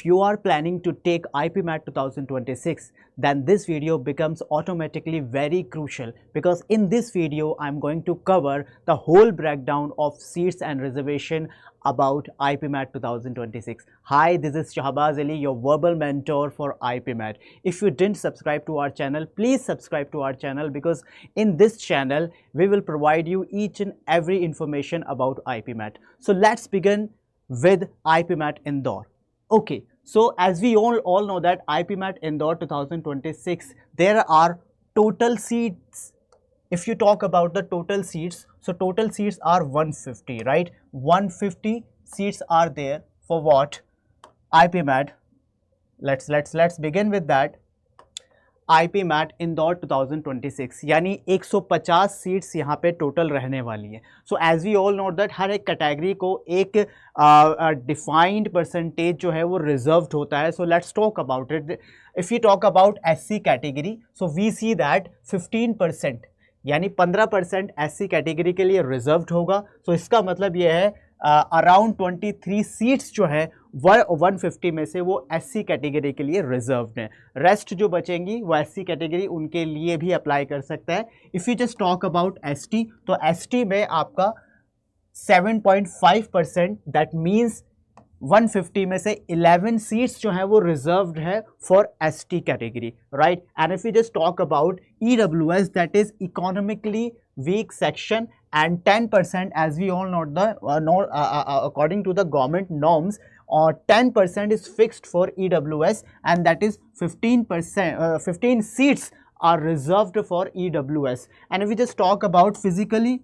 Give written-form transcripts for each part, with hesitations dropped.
If you are planning to take IPMAT 2026, then this video becomes automatically very crucial, because in this video I'm going to cover the whole breakdown of seats and reservation about IPMAT 2026. Hi, this is Shahbaz Ali, your verbal mentor for IPMAT. If you didn't subscribe to our channel, please subscribe to our channel, because in this channel we will provide you each and every information about IPMAT. So let's begin with IPMAT Indore. Okay, so as we all know that IPMAT Indore 2026, there are total seats. If you talk about the total seats, so total seats are 150, right? 150 seats are there for what? IPMAT. Let's begin with that. IPMAT Indore 2026 यानी 150 seats यहाँ पे total रहने वाली है. So as we all note that हर एक category को एक डिफाइंड परसेंटेज जो है वो रिजर्व्ड होता है. So let's talk about it. If you talk about SC category, so we see that 15% यानी 15% एससी कैटेगरी के लिए रिजर्व्ड होगा. सो इसका मतलब ये है अराउंड 23 सीट्स जो है 150 में से वो एससी कैटेगरी के लिए रिजर्व्ड हैं. रेस्ट जो बचेंगी वो एससी कैटेगरी उनके लिए भी अप्लाई कर सकता है. If you just talk about ST, तो एसटी में आपका 7.5%, दैट मीन्स 150 में से 11 सीट्स जो हैं वो रिजर्व्ड है for ST category, right. And if you just talk about EWS, that is economically weak section, and 10%, as we all know, according to the government norms, 10% is fixed for EWS, and that is 15%, 15 seats are reserved for EWS. And if we just talk about physically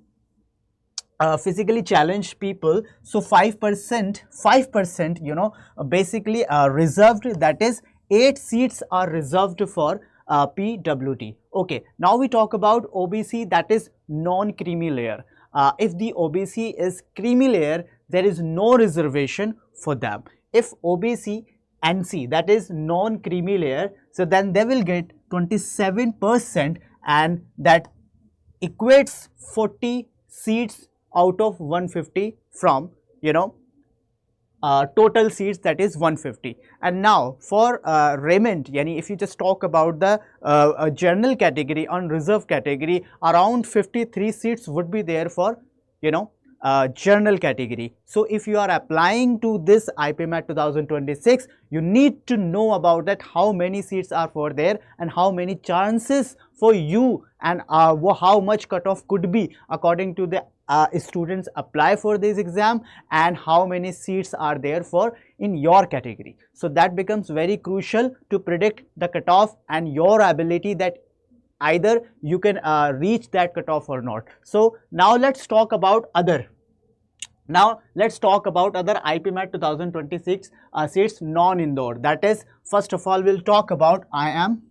challenged people, so 5%, you know, basically reserved, that is 8 seats are reserved for PWD. Okay, now we talk about OBC, that is non-creamy layer. If the OBC is creamy layer, there is no reservation for them. If OBC NC, that is non-creamy layer, so then they will get 27%, and that equates 40 seats out of 150 from, you know, total seats, that is 150. And now for Raymond, yani if you just talk about the general category, unreserved category, around 53 seats would be there for, you know, general category. So if you are applying to this IPMAT 2026, you need to know about that how many seats are for there and how many chances for you, and how much cutoff could be according to the students apply for this exam, and how many seats are there for in your category. So that becomes very crucial to predict the cutoff and your ability, that either you can reach that cutoff or not. So now let's talk about other. Now let's talk about other IPMAT 2026 seats non-Indore. That is, first of all we'll talk about IIM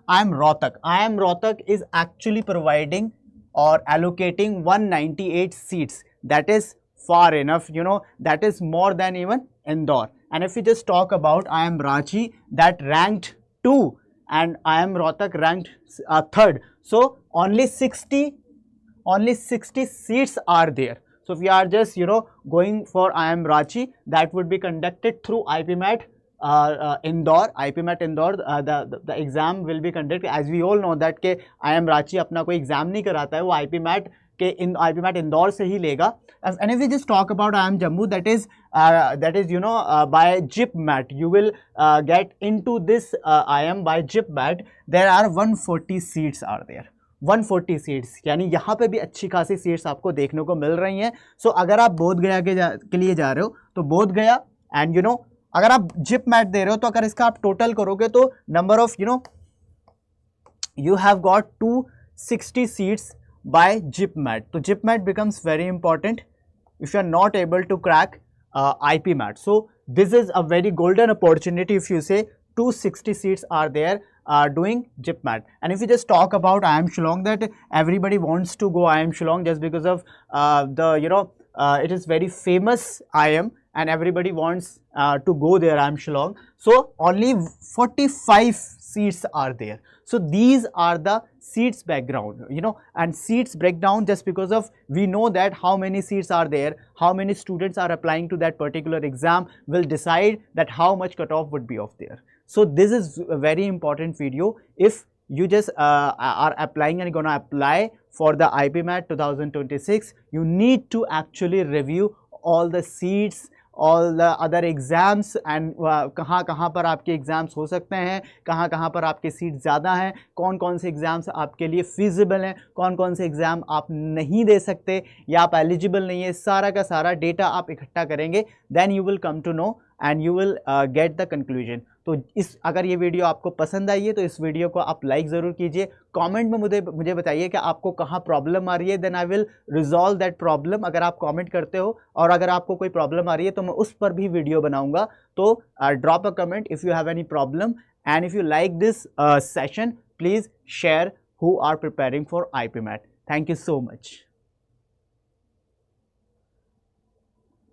Rohtak. IIM Rohtak is actually providing or allocating 198 seats. That is far enough, you know, that is more than even Indore. And if we just talk about IIM Ranchi, that ranked 2, and IIM Rohtak ranked 3rd. So only 60 seats are there. So if we are just, you know, going for IIM Ranchi, that would be conducted through IPMAT Indore. IPMAT Indore, the exam will be conducted. As we all know that के IIM Ranchi अपना कोई exam नहीं कराता है, वो IPMAT Indore से ही लेगा. And if we just talk about IIM Jammu, that is you know, by JIPMAT, you will get into this IIM by JIPMAT. There are 140 seats are there. 140 seats, यानी यहाँ पे भी अच्छी खासी सीट्स आपको देखने को मिल रही हैं. सो अगर आप बोध गया के लिए जा रहे हो, तो बोध गया, एंड यू नो, अगर आप JIPMAT दे रहे हो, तो अगर इसका आप टोटल करोगे तो number of, you know, you have got 260 seats by JIPMAT. So JIPMAT becomes very important if you are not able to crack IPMAT. So this is a very golden opportunity if you say 260 seats are there doing JIPMAT. And if you just talk about IIM Shillong, that everybody wants to go IIM Shillong just because of the, you know, it is very famous IIM, and everybody wants to go there, I'm sure. So only 45 seats are there. So these are the seats background, you know, and seats breakdown just because of we know that how many seats are there, how many students are applying to that particular exam will decide that how much cutoff would be of there. So this is a very important video. If you just are applying and gonna apply for the IPMAT 2026, you need to actually review all the seats, all the other exams and कहाँ कहाँ पर आपके exams हो सकते हैं, कहाँ कहाँ पर आपके सीट ज़्यादा हैं, कौन कौन से एग्ज़ाम्स आपके लिए फिजिबल हैं, कौन कौन से एग्ज़ाम आप नहीं दे सकते या आप एलिजिबल नहीं है, सारा का सारा डेटा आप इकट्ठा करेंगे, then you will come to know and you will get the conclusion. तो इस अगर ये वीडियो आपको पसंद आई है तो इस वीडियो को आप लाइक ज़रूर कीजिए, कमेंट में मुझे बताइए कि आपको कहाँ प्रॉब्लम आ रही है, then I will resolve that problem. अगर आप कमेंट करते हो और अगर आपको कोई प्रॉब्लम आ रही है तो मैं उस पर भी वीडियो बनाऊंगा। तो drop a comment if you have any problem and if you like this session please share who are preparing for IPMAT। Thank you so much.